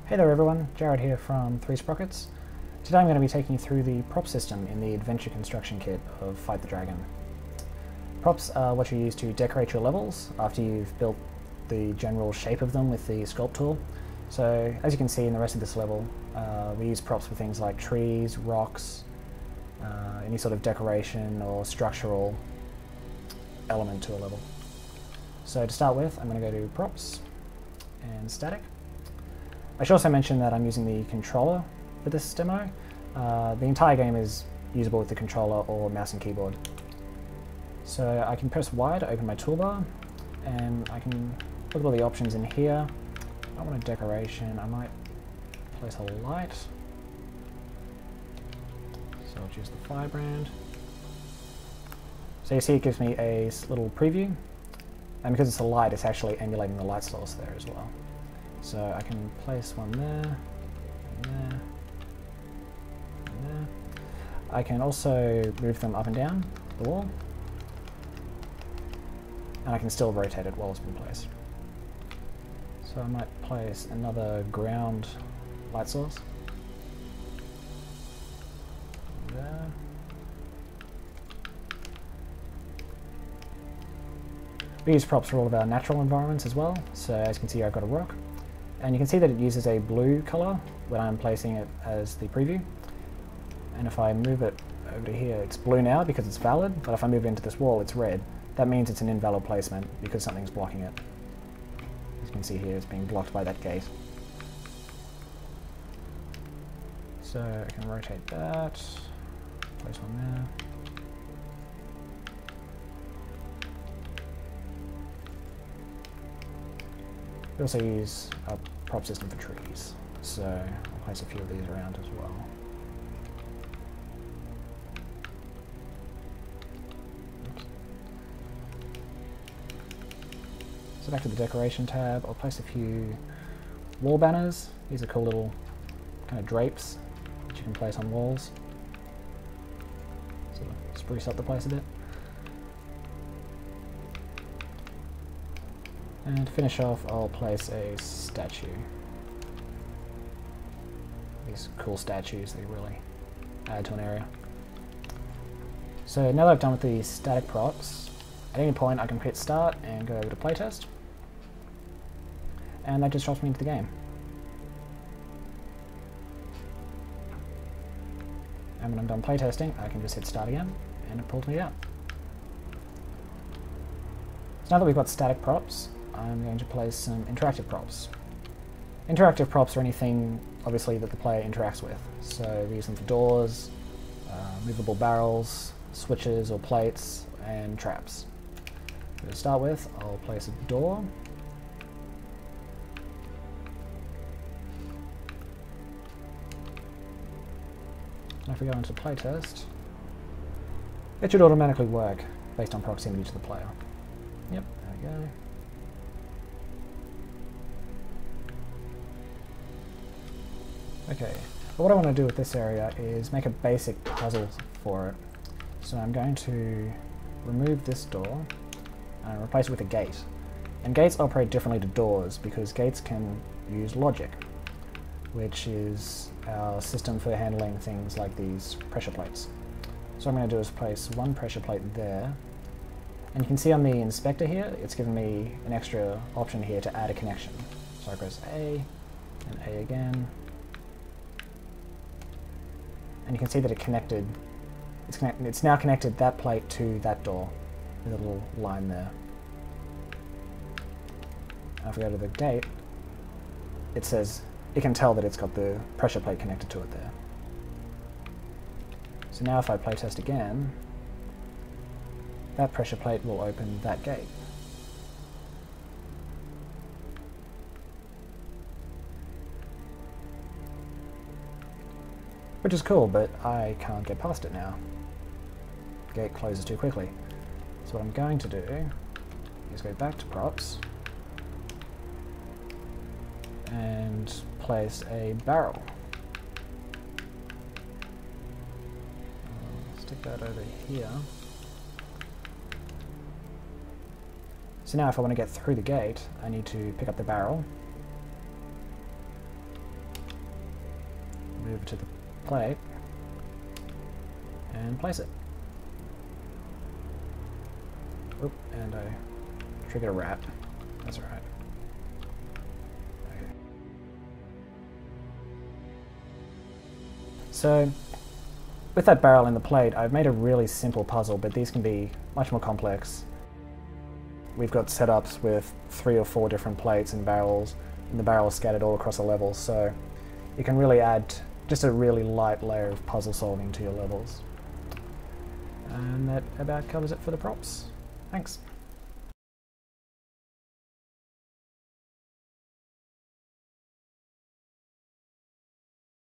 Hey there everyone, Jared here from 3 Sprockets. Today I'm going to be taking you through the prop system in the Adventure Construction Kit of Fight the Dragon. Props are what you use to decorate your levels after you've built the general shape of them with the sculpt tool. So as you can see in the rest of this level, we use props for things like trees, rocks, any sort of decoration or structural element to a level. So to start with, I'm going to go to Props and Static. I should also mention that I'm using the controller for this demo. The entire game is usable with the controller or mouse and keyboard. So I can press Y to open my toolbar, and I can look at all the options in here. I want a decoration, I might place a light. So I'll choose the firebrand. So you see it gives me a little preview, and because it's a light, it's actually emulating the light source there as well. So I can place one there, and there, and there. I can also move them up and down the wall, and I can still rotate it while it's been placed. So I might place another ground light source there. We use props for all of our natural environments as well, so as you can see I've got a rock. And you can see that it uses a blue colour when I'm placing it as the preview. And if I move it over to here, it's blue now because it's valid, but if I move it into this wall, it's red. That means it's an invalid placement because something's blocking it. As you can see here, it's being blocked by that gate. So I can rotate that, place one there. We also use a prop system for trees, so I'll place a few of these around as well. Oops. So back to the decoration tab, I'll place a few wall banners. These are cool little kind of drapes that you can place on walls. Sort of spruce up the place a bit. And to finish off, I'll place a statue. These cool statues, they really add to an area. So now that I've done with the static props, at any point I can hit start and go over to playtest. And that just drops me into the game. And when I'm done playtesting, I can just hit start again and it pulls me out. So now that we've got static props, I'm going to place some interactive props. Interactive props are anything, obviously, that the player interacts with. So we use them for doors, movable barrels, switches or plates, and traps. So to start with, I'll place a door. And if we go into playtest, it should automatically work based on proximity to the player. Yep, there we go. Okay, but what I want to do with this area is make a basic puzzle for it. So I'm going to remove this door and replace it with a gate. And gates operate differently to doors because gates can use logic, which is our system for handling things like these pressure plates. So what I'm going to do is place one pressure plate there. And you can see on the inspector here, it's given me an extra option here to add a connection. So I press A, and A again. And you can see that it connected, it's now connected that plate to that door with a little line there. Now if we go to the gate, it says, it can tell that it's got the pressure plate connected to it there. So now if I playtest again, that pressure plate will open that gate. Which is cool, but I can't get past it now. The gate closes too quickly. So what I'm going to do is go back to props and place a barrel. I'll stick that over here. So now if I want to get through the gate, I need to pick up the barrel to the plate and place it. Oop, and I triggered a rat. That's alright. Okay. So, with that barrel in the plate, I've made a really simple puzzle, but these can be much more complex. We've got setups with 3 or 4 different plates and barrels, and the barrels scattered all across the level, so you can really add just a really light layer of puzzle solving to your levels. And that about covers it for the props. Thanks.